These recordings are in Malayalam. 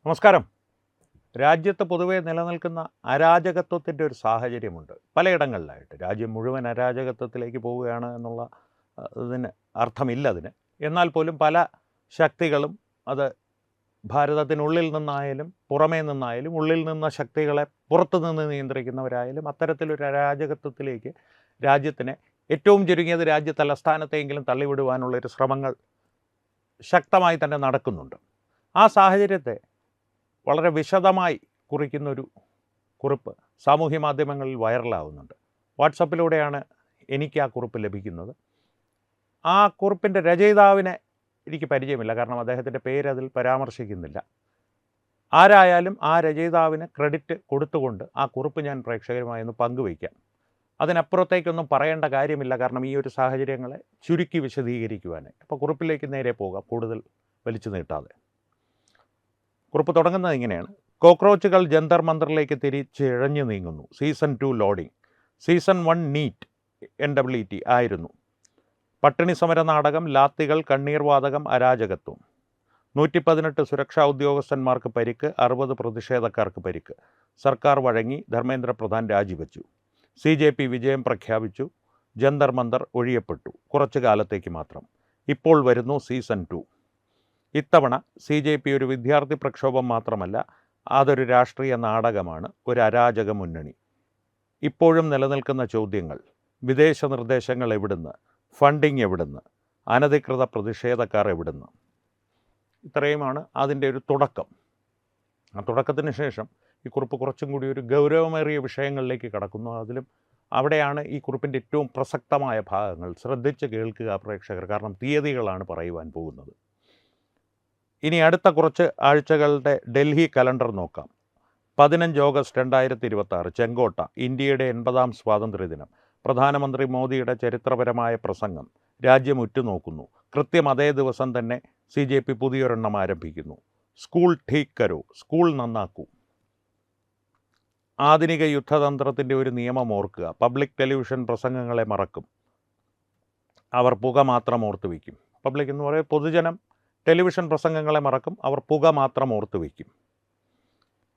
നമസ്കാരം. രാജ്യത്ത് പൊതുവെ നിലനിൽക്കുന്ന അരാജകത്വത്തിൻ്റെ ഒരു സാഹചര്യമുണ്ട് പലയിടങ്ങളിലായിട്ട്. രാജ്യം മുഴുവൻ അരാജകത്വത്തിലേക്ക് പോവുകയാണ് എന്നുള്ള ഇതിന് അർത്ഥമില്ല അതിന്. എന്നാൽ പോലും പല ശക്തികളും അത് ഭാരതത്തിനുള്ളിൽ നിന്നായാലും പുറമേ നിന്നായാലും ഉള്ളിൽ നിന്ന ശക്തികളെ പുറത്തു നിന്ന് നിയന്ത്രിക്കുന്നവരായാലും അത്തരത്തിലൊരു അരാജകത്വത്തിലേക്ക് രാജ്യത്തിനെ ഏറ്റവും ചുരുങ്ങിയത് രാജ്യ തലസ്ഥാനത്തെങ്കിലും തള്ളിവിടുവാനുള്ളൊരു ശ്രമങ്ങൾ ശക്തമായി തന്നെ നടക്കുന്നുണ്ട്. ആ സാഹചര്യത്തെ വളരെ വിശദമായി കുറിക്കുന്നൊരു കുറിപ്പ് സാമൂഹ്യ മാധ്യമങ്ങളിൽ വൈറലാവുന്നുണ്ട്. വാട്സപ്പിലൂടെയാണ് എനിക്ക് ആ കുറിപ്പ് ലഭിക്കുന്നത്. ആ കുറിപ്പിൻ്റെ രചയിതാവിനെ എനിക്ക് പരിചയമില്ല, കാരണം അദ്ദേഹത്തിൻ്റെ പേരതിൽ പരാമർശിക്കുന്നില്ല. ആരായാലും ആ രചയിതാവിന് ക്രെഡിറ്റ് കൊടുത്തുകൊണ്ട് ആ കുറിപ്പ് ഞാൻ പ്രേക്ഷകരുമായി ഒന്ന് പങ്കുവയ്ക്കാം. അതിനപ്പുറത്തേക്കൊന്നും പറയേണ്ട കാര്യമില്ല, കാരണം ഈ ഒരു സാഹചര്യങ്ങളെ ചുരുക്കി വിശദീകരിക്കുവാനായി. അപ്പോൾ കുറിപ്പിലേക്ക് നേരെ പോകാം, കൂടുതൽ വലിച്ചു നീട്ടാതെ. കുറിപ്പ് തുടങ്ങുന്നത് ഇങ്ങനെയാണ്: കോക്രോച്ചുകൾ ജന്തർ മന്ദറിലേക്ക് തിരിച്ചിഴഞ്ഞു നീങ്ങുന്നു. Season 2 loading. Season 1 NEET NEET ആയിരുന്നു. പട്ടിണി സമര നാടകം, ലാത്തികൾ, കണ്ണീർവാതകം, അരാജകത്വം. 118 സുരക്ഷാ ഉദ്യോഗസ്ഥന്മാർക്ക് പരിക്ക്, 60 പ്രതിഷേധക്കാർക്ക് പരിക്ക്. സർക്കാർ വഴങ്ങി, ധർമ്മേന്ദ്ര പ്രധാൻ രാജിവെച്ചു. CJP വിജയം പ്രഖ്യാപിച്ചു. ജന്തർ മന്ദർ ഒഴിയപ്പെട്ടു, കുറച്ചു കാലത്തേക്ക് മാത്രം. ഇപ്പോൾ വരുന്നു സീസൺ 2. ഇത്തവണ CJP ഒരു വിദ്യാർത്ഥി പ്രക്ഷോഭം മാത്രമല്ല, അതൊരു രാഷ്ട്രീയ നാടകമാണ്, ഒരു അരാജക മുന്നണി. ഇപ്പോഴും നിലനിൽക്കുന്ന ചോദ്യങ്ങൾ: വിദേശ നിർദ്ദേശങ്ങൾ എവിടുന്ന്? ഫണ്ടിങ് എവിടുന്ന്? അനധികൃത പ്രതിഷേധക്കാർ എവിടുന്ന്? ഇത്രയുമാണ് അതിൻ്റെ ഒരു തുടക്കം. ആ തുടക്കത്തിന് ശേഷം ഈ കുറിപ്പ് കുറച്ചും കൂടി ഒരു ഗൗരവമേറിയ വിഷയങ്ങളിലേക്ക് കടക്കുന്നു. അവിടെയാണ് ഈ കുറിപ്പിൻ്റെ ഏറ്റവും പ്രസക്തമായ ഭാഗങ്ങൾ. ശ്രദ്ധിച്ച് കേൾക്കുക പ്രേക്ഷകർ, കാരണം തീയതികളാണ് പറയുവാൻ പോകുന്നത്. ഇനി അടുത്ത കുറച്ച് ആഴ്ചകളുടെ ഡൽഹി കലണ്ടർ നോക്കാം. 15 ഓഗസ്റ്റ് 2026 ചെങ്കോട്ട, ഇന്ത്യയുടെ 80ാം സ്വാതന്ത്ര്യദിനം. പ്രധാനമന്ത്രി മോദിയുടെ ചരിത്രപരമായ പ്രസംഗം. രാജ്യം ഉറ്റുനോക്കുന്നു. കൃത്യം അതേ ദിവസം തന്നെ CJP പുതിയൊരെണ്ണം ആരംഭിക്കുന്നു. സ്കൂൾ ഠീക്ക് കരോ, സ്കൂൾ നന്നാക്കൂ. ആധുനിക യുദ്ധതന്ത്രത്തിൻ്റെ ഒരു നിയമം ഓർക്കുക: പബ്ലിക് ടെലിവിഷൻ പ്രസംഗങ്ങളെ മറക്കും, അവർ പുക മാത്രം ഓർത്തു വയ്ക്കും. പബ്ലിക് എന്ന് പറയുന്നത് പൊതുജനം ടെലിവിഷൻ പ്രസംഗങ്ങളെ മറക്കും, അവർ പുക മാത്രം ഓർത്തു വയ്ക്കും.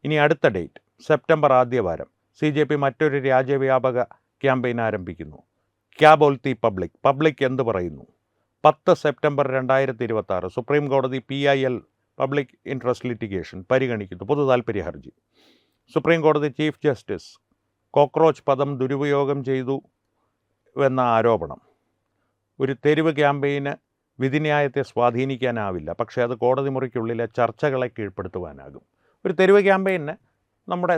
ഇനി അടുത്ത ഡേറ്റ് സെപ്റ്റംബർ ആദ്യവാരം. CJP മറ്റൊരു രാജ്യവ്യാപക ക്യാമ്പയിൻ ആരംഭിക്കുന്നു. ക്യാ ബോൾത്തി പബ്ലിക്, പബ്ലിക് എന്ത് പറയുന്നു. 10 സെപ്റ്റംബർ 2026 സുപ്രീം കോടതി PIL പബ്ലിക് ഇൻട്രസ്റ്റ് ലിറ്റിഗേഷൻ പരിഗണിക്കുന്നു, പൊതു താൽപ്പര്യ ഹർജി. സുപ്രീം കോടതി ചീഫ് ജസ്റ്റിസ് കോക്രോച്ച് പദം ദുരുപയോഗം ചെയ്തു എന്ന ആരോപണം. ഒരു തെരുവ് ക്യാമ്പയിന് വിധിന്യായത്തെ സ്വാധീനിക്കാനാവില്ല, പക്ഷേ അത് കോടതി മുറിക്കുള്ളിലെ ചർച്ചകളെ കീഴ്പ്പെടുത്തുവാനാകും. ഒരു തെരുവ് ക്യാമ്പയിന് നമ്മുടെ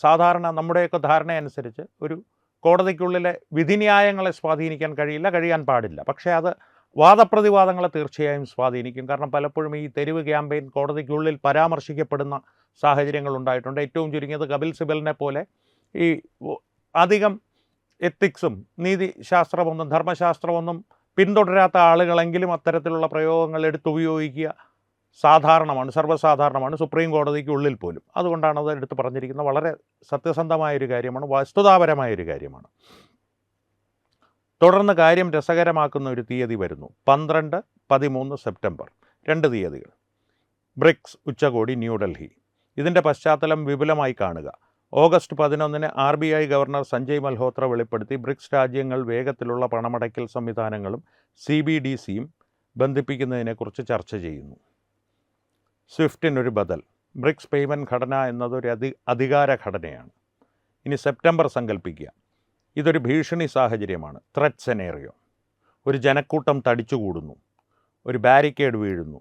സാധാരണ നമ്മുടെയൊക്കെ ധാരണയനുസരിച്ച് ഒരു കോടതിക്കുള്ളിലെ വിധിന്യായങ്ങളെ സ്വാധീനിക്കാൻ കഴിയാൻ പാടില്ല. പക്ഷേ അത് വാദപ്രതിവാദങ്ങളെ തീർച്ചയായും സ്വാധീനിക്കും. കാരണം പലപ്പോഴും ഈ തെരുവ് ക്യാമ്പയിൻ കോടതിക്കുള്ളിൽ പരാമർശിക്കപ്പെടുന്ന സാഹചര്യങ്ങൾ ഉണ്ടായിട്ടുണ്ട്. ഏറ്റവും ചുരുങ്ങിയത് കപിൽ സിബലിനെ പോലെ ഈ അധികം എത്തിക്സും നീതിശാസ്ത്രമൊന്നും ധർമ്മശാസ്ത്രമൊന്നും പിന്തുടരാത്ത ആളുകളെങ്കിലും അത്തരത്തിലുള്ള പ്രയോഗങ്ങൾ എടുത്തുപയോഗിക്കുക സാധാരണമാണ്, സർവ്വസാധാരണമാണ് സുപ്രീം കോടതിക്കുള്ളിൽ പോലും. അതുകൊണ്ടാണ് അത് എടുത്ത് പറഞ്ഞിരിക്കുന്നത്. വളരെ സത്യസന്ധമായൊരു കാര്യമാണ്, വസ്തുതാപരമായൊരു കാര്യമാണ്. തുടർന്ന് കാര്യം രസകരമാക്കുന്ന ഒരു തീയതി വരുന്നു. 12, 13 സെപ്റ്റംബർ 2 തീയതികൾ. ബ്രിക്സ് ഉച്ചകോടി ന്യൂഡൽഹി. ഇതിൻ്റെ പശ്ചാത്തലം വിപുലമായി കാണുക. August 11 RBI governor Sanjay Malhotra വെളിപ്പെടുത്തി ബ്രിക്സ് രാജ്യങ്ങൾ വേഗത്തിലുള്ള പണമടയ്ക്കൽ സംവിധാനങ്ങളും CBDCയും ബന്ധിപ്പിക്കുന്നതിനെക്കുറിച്ച് ചർച്ച ചെയ്യുന്നു. സ്വിഫ്റ്റിനൊരു ബദൽ. ബ്രിക്സ് പേയ്മെൻറ്റ് ഘടന എന്നതൊരു അധികാര ഘടനയാണ്. ഇനി സെപ്റ്റംബർ സങ്കല്പിക്കുക. ഇതൊരു ഭീഷണി സാഹചര്യമാണ്, ത്രെറ്റ് സെനേറിയോ. ഒരു ജനക്കൂട്ടം തടിച്ചുകൂടുന്നു, ഒരു ബാരിക്കേഡ് വീഴുന്നു,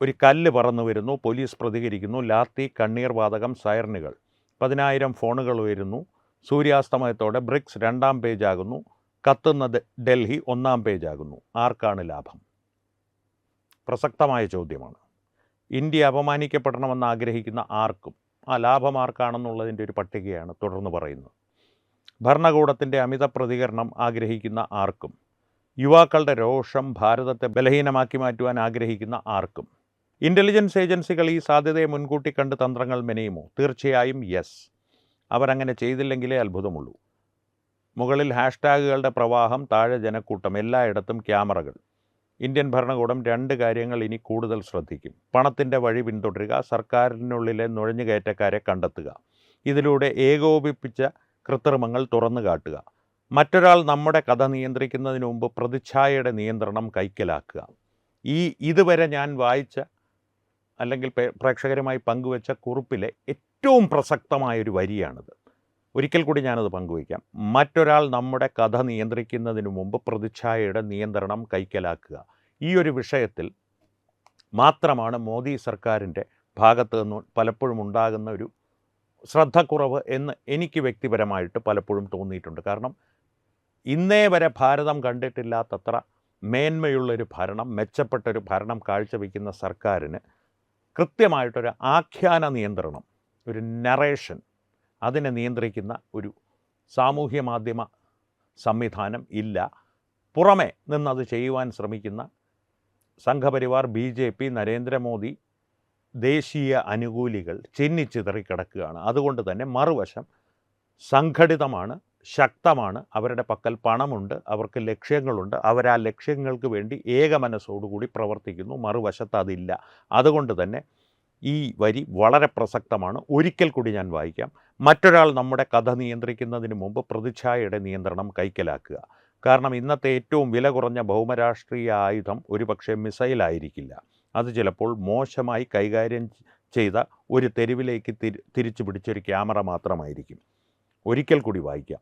ഒരു കല്ല് പറന്നു വരുന്നു, പോലീസ് പ്രതികരിക്കുന്നു, ലാത്തി, കണ്ണീർവാതകം, സൈറനുകൾ. 10,000 ഫോണുകൾ ഉയരുന്നു. സൂര്യാസ്തമയത്തോടെ ബ്രിക്സ് 2ാം പേജാകുന്നു. കത്തുന്ന ഡൽഹി 1ാം പേജാകുന്നു. ആർക്കാണ് ലാഭം? പ്രസക്തമായ ചോദ്യമാണ്. ഇന്ത്യ അപമാനിക്കപ്പെടണമെന്ന് ആഗ്രഹിക്കുന്ന ആർക്കും ആ ലാഭം ആർക്കാണെന്നുള്ളതിൻ്റെ ഒരു പട്ടികയാണ് തുടർന്ന് പറയുന്നത്. ഭരണകൂടത്തിൻ്റെ അമിത പ്രതികരണം ആഗ്രഹിക്കുന്ന ആർക്കും, യുവാക്കളുടെ രോഷം ഭാരതത്തെ ബലഹീനമാക്കി മാറ്റുവാൻ ആഗ്രഹിക്കുന്ന ആർക്കും. ഇൻ്റലിജൻസ് ഏജൻസികൾ ഈ സാധ്യതയെ മുൻകൂട്ടി കണ്ട് തന്ത്രങ്ങൾ മെനയുമോ? തീർച്ചയായും യെസ്. അവരങ്ങനെ ചെയ്തില്ലെങ്കിലേ അത്ഭുതമുള്ളൂ. മുകളിൽ ഹാഷ്ടാഗുകളുടെ പ്രവാഹം, താഴെ ജനക്കൂട്ടം, എല്ലായിടത്തും ക്യാമറകൾ. ഇന്ത്യൻ ഭരണകൂടം 2 കാര്യങ്ങൾ ഇനി കൂടുതൽ ശ്രദ്ധിക്കും. പണത്തിൻ്റെ വഴി പിന്തുടരുക, സർക്കാരിനുള്ളിലെ നുഴഞ്ഞുകയറ്റക്കാരെ കണ്ടെത്തുക. ഇതിലൂടെ ഏകോപിപ്പിച്ച കൃത്രിമങ്ങൾ തുറന്നു കാട്ടുക. മറ്റൊരാൾ നമ്മുടെ കഥ നിയന്ത്രിക്കുന്നതിന് മുമ്പ് പ്രതിച്ഛായയുടെ നിയന്ത്രണം കൈക്കലാക്കുക. ഇതുവരെ ഞാൻ വായിച്ച അല്ലെങ്കിൽ പ്രേക്ഷകരുമായി പങ്കുവച്ച കുറിപ്പിലെ ഏറ്റവും പ്രസക്തമായൊരു വരിയാണിത്. ഒരിക്കൽ കൂടി ഞാനത് പങ്കുവയ്ക്കാം. മറ്റൊരാൾ നമ്മുടെ കഥ നിയന്ത്രിക്കുന്നതിന് മുമ്പ് പ്രതിച്ഛായയുടെ നിയന്ത്രണം കൈക്കലാക്കുക. ഈ ഒരു വിഷയത്തിൽ മാത്രമാണ് മോദി സർക്കാരിൻ്റെ ഭാഗത്തു നിന്ന് പലപ്പോഴും ഉണ്ടാകുന്ന ഒരു ശ്രദ്ധക്കുറവ് എന്ന് എനിക്ക് വ്യക്തിപരമായിട്ട് പലപ്പോഴും തോന്നിയിട്ടുണ്ട്. കാരണം ഇന്നേ വരെ ഭാരതം കണ്ടിട്ടില്ലാത്തത്ര മേന്മയുള്ളൊരു ഭരണം, മെച്ചപ്പെട്ടൊരു ഭരണം കാഴ്ചവെക്കുന്ന സർക്കാരിന് കൃത്യമായിട്ടൊരു ആഖ്യാന നിയന്ത്രണം, ഒരു നറേഷൻ, അതിനെ നിയന്ത്രിക്കുന്ന ഒരു സാമൂഹ്യ മാധ്യമ സംവിധാനം ഇല്ല. പുറമെ നിന്നത് ചെയ്യുവാൻ ശ്രമിക്കുന്ന സംഘപരിവാർ, BJP, നരേന്ദ്രമോദി ദേശീയ അനുകൂലികൾ ചിന്നിച്ചിതറിക്കിടക്കുകയാണ്. അതുകൊണ്ട് തന്നെ മറുവശം സംഘടിതമാണ്, ശക്തമാണ്, അവരുടെ പക്കൽ പണമുണ്ട്, അവർക്ക് ലക്ഷ്യങ്ങളുണ്ട്, അവരാ ലക്ഷ്യങ്ങൾക്ക് വേണ്ടി ഏകമനസ്സോടുകൂടി പ്രവർത്തിക്കുന്നു. മറുവശത്ത് അതില്ല. അതുകൊണ്ട് തന്നെ ഈ വരി വളരെ പ്രസക്തമാണ്. ഒരിക്കൽ കൂടി ഞാൻ വായിക്കാം. മറ്റൊരാൾ നമ്മുടെ കഥ നിയന്ത്രിക്കുന്നതിന് മുമ്പ് പ്രതിച്ഛായയുടെ നിയന്ത്രണം കൈക്കലാക്കുക. കാരണം ഇന്നത്തെ ഏറ്റവും വില കുറഞ്ഞ ഭൗമരാഷ്ട്രീയ ആയുധം ഒരുപക്ഷെ മിസൈലായിരിക്കില്ല. അത് ചിലപ്പോൾ മോശമായി കൈകാര്യം ചെയ്ത ഒരു തെരുവിലേക്ക് തിരിച്ചു പിടിച്ചൊരു ക്യാമറ മാത്രമായിരിക്കും. ഒരിക്കൽ കൂടി വായിക്കാം.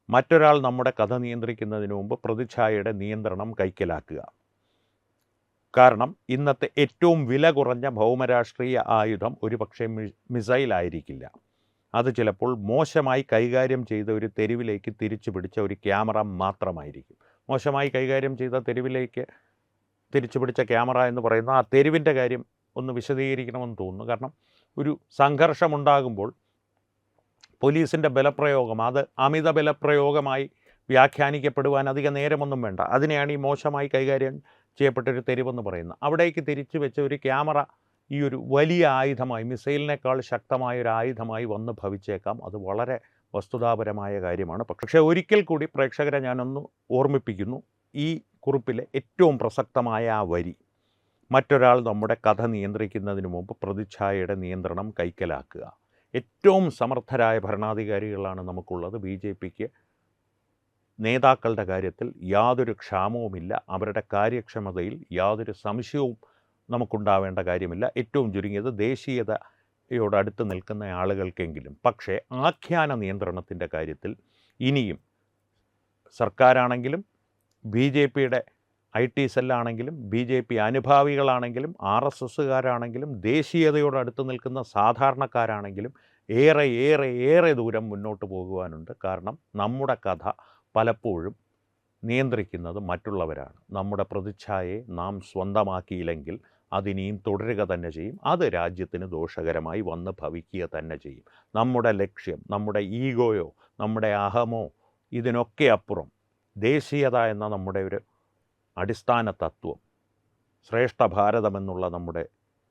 മറ്റൊരാൾ നമ്മുടെ കഥ നിയന്ത്രിക്കുന്നതിന് മുമ്പ് പ്രതിച്ഛായയുടെ നിയന്ത്രണം കൈക്കലാക്കുക. കാരണം ഇന്നത്തെ ഏറ്റവും വില കുറഞ്ഞ ഭൗമരാഷ്ട്രീയ ആയുധം ഒരുപക്ഷെ മിസൈലായിരിക്കില്ല. അത് ചിലപ്പോൾ മോശമായി കൈകാര്യം ചെയ്ത ഒരു തെരുവിലേക്ക് തിരിച്ചു പിടിച്ച ഒരു ക്യാമറ മാത്രമായിരിക്കും. മോശമായി കൈകാര്യം ചെയ്ത തെരുവിലേക്ക് തിരിച്ചു പിടിച്ച ക്യാമറ എന്ന് പറയുന്ന ആ തെരുവിൻ്റെ കാര്യം ഒന്ന് വിശദീകരിക്കണമെന്ന് തോന്നുന്നു. കാരണം ഒരു സംഘർഷമുണ്ടാകുമ്പോൾ പോലീസിൻ്റെ ബലപ്രയോഗം അത് അമിത ബലപ്രയോഗമായി വ്യാഖ്യാനിക്കപ്പെടുവാൻ അധിക നേരമൊന്നും വേണ്ട. അതിനെയാണ് ഈ മോശമായി കൈകാര്യം ചെയ്യപ്പെട്ടൊരു തെരുവെന്ന് പറയുന്നത്. അവിടേക്ക് തിരിച്ചു വെച്ച ഒരു ക്യാമറ ഈ ഒരു വലിയ ആയുധമായി, മിസൈലിനേക്കാൾ ശക്തമായൊരു ആയുധമായി വന്ന് ഭവിച്ചേക്കാം. അത് വളരെ വസ്തുതാപരമായ കാര്യമാണ്. പക്ഷേ ഒരിക്കൽ കൂടി പ്രേക്ഷകരെ ഞാനൊന്ന് ഓർമ്മിപ്പിക്കുന്നു. ഈ കുറിപ്പിലെ ഏറ്റവും പ്രസക്തമായ ആ വരി, മറ്റൊരാൾ നമ്മുടെ കഥ നിയന്ത്രിക്കുന്നതിന് മുമ്പ് പ്രതിച്ഛായയുടെ നിയന്ത്രണം കൈക്കലാക്കുക. ഏറ്റവും സമർത്ഥരായ ഭരണാധികാരികളാണ് നമുക്കുള്ളത്. BJPക്ക് നേതാക്കളുടെ കാര്യത്തിൽ യാതൊരു ക്ഷാമവുമില്ല. അവരുടെ കാര്യക്ഷമതയിൽ യാതൊരു സംശയവും നമുക്കുണ്ടാവേണ്ട കാര്യമില്ല. ഏറ്റവും ചുരുങ്ങിയത് ദേശീയതയോടടുത്ത് നിൽക്കുന്ന ആളുകൾക്കെങ്കിലും. പക്ഷേ ആഖ്യാന നിയന്ത്രണത്തിൻ്റെ കാര്യത്തിൽ ഇനിയും സർക്കാരാണെങ്കിലും BJPയുടെ IT സെല്ലാണെങ്കിലും BJP അനുഭാവികളാണെങ്കിലും RSSകാരാണെങ്കിലും ദേശീയതയോടടുത്ത് നിൽക്കുന്ന സാധാരണക്കാരാണെങ്കിലും ഏറെ ദൂരം മുന്നോട്ട് പോകുവാനുണ്ട്. കാരണം നമ്മുടെ കഥ പലപ്പോഴും നിയന്ത്രിക്കുന്നത് മറ്റുള്ളവരാണ്. നമ്മുടെ പ്രതിച്ഛായയെ നാം സ്വന്തമാക്കിയില്ലെങ്കിൽ അതിനിയും തുടരുക തന്നെ ചെയ്യും. അത് രാജ്യത്തിന് ദോഷകരമായി വന്ന് ഭവിക്കുക തന്നെ ചെയ്യും. നമ്മുടെ ലക്ഷ്യം, നമ്മുടെ ഈഗോയോ നമ്മുടെ അഹമോ ഇതിനൊക്കെ അപ്പുറം ദേശീയത എന്ന നമ്മുടെ ഒരു അടിസ്ഥാന തത്വം, ശ്രേഷ്ഠ ഭാരതമെന്നുള്ള നമ്മുടെ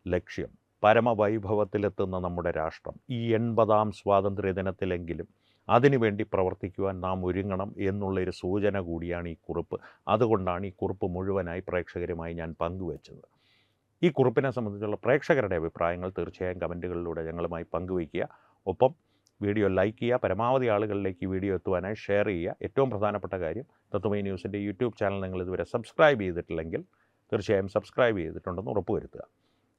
ലക്ഷ്യം, പരമവൈഭവത്തിലെത്തുന്ന നമ്മുടെ രാഷ്ട്രം, ഈ 80ാം സ്വാതന്ത്ര്യദിനത്തിലെങ്കിലും അതിനുവേണ്ടി പ്രവർത്തിക്കുവാൻ നാം ഒരുങ്ങണം എന്നുള്ളൊരു സൂചന കൂടിയാണ് ഈ കുറിപ്പ്. അതുകൊണ്ടാണ് ഈ കുറിപ്പ് മുഴുവനായി പ്രേക്ഷകരുമായി ഞാൻ പങ്കുവച്ചത്. ഈ കുറിപ്പിനെ സംബന്ധിച്ചുള്ള പ്രേക്ഷകരുടെ അഭിപ്രായങ്ങൾ തീർച്ചയായും കമൻറ്റുകളിലൂടെ ഞങ്ങളുമായി പങ്കുവയ്ക്കുക. ഒപ്പം വീഡിയോ ലൈക്ക് ചെയ്യുക, പരമാവധി ആളുകളിലേക്ക് ഈ വീഡിയോ എത്തുവാനായി ഷെയർ ചെയ്യുക. ഏറ്റവും പ്രധാനപ്പെട്ട കാര്യം, തത്വമയി ന്യൂസിൻ്റെ യൂട്യൂബ് ചാനൽ നിങ്ങൾ ഇതുവരെ സബ്സ്ക്രൈബ് ചെയ്തിട്ടില്ലെങ്കിൽ തീർച്ചയായും സബ്സ്ക്രൈബ് ചെയ്തിട്ടുണ്ടെന്ന് ഉറപ്പുവരുത്തുക.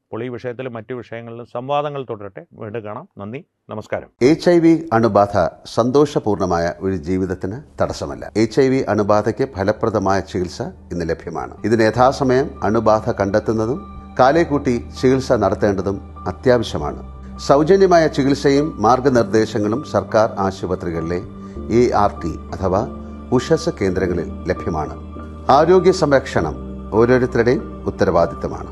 അപ്പോൾ ഈ വിഷയത്തിലും മറ്റു വിഷയങ്ങളിലും സംവാദങ്ങൾ തുടരട്ടെ. വീണ്ടും കാണാം. നന്ദി, നമസ്കാരം. HIV അണുബാധ സന്തോഷപൂർണ്ണമായ ഒരു ജീവിതത്തിന് തടസ്സമല്ല. HIV അണുബാധയ്ക്ക് ഫലപ്രദമായ ചികിത്സ ഇന്ന് ലഭ്യമാണ്. ഇതിന് യഥാസമയം അണുബാധ കണ്ടെത്തുന്നതും കാലേക്കൂട്ടി ചികിത്സ നടത്തേണ്ടതും അത്യാവശ്യമാണ്. സൗജന്യമായ ചികിത്സയും മാർഗനിർദ്ദേശങ്ങളും സർക്കാർ ആശുപത്രികളിലെ ART അഥവാ ഉഷസ് കേന്ദ്രങ്ങളിൽ ലഭ്യമാണ്. ആരോഗ്യ സംരക്ഷണം ഓരോരുത്തരുടെയും ഉത്തരവാദിത്തമാണ്.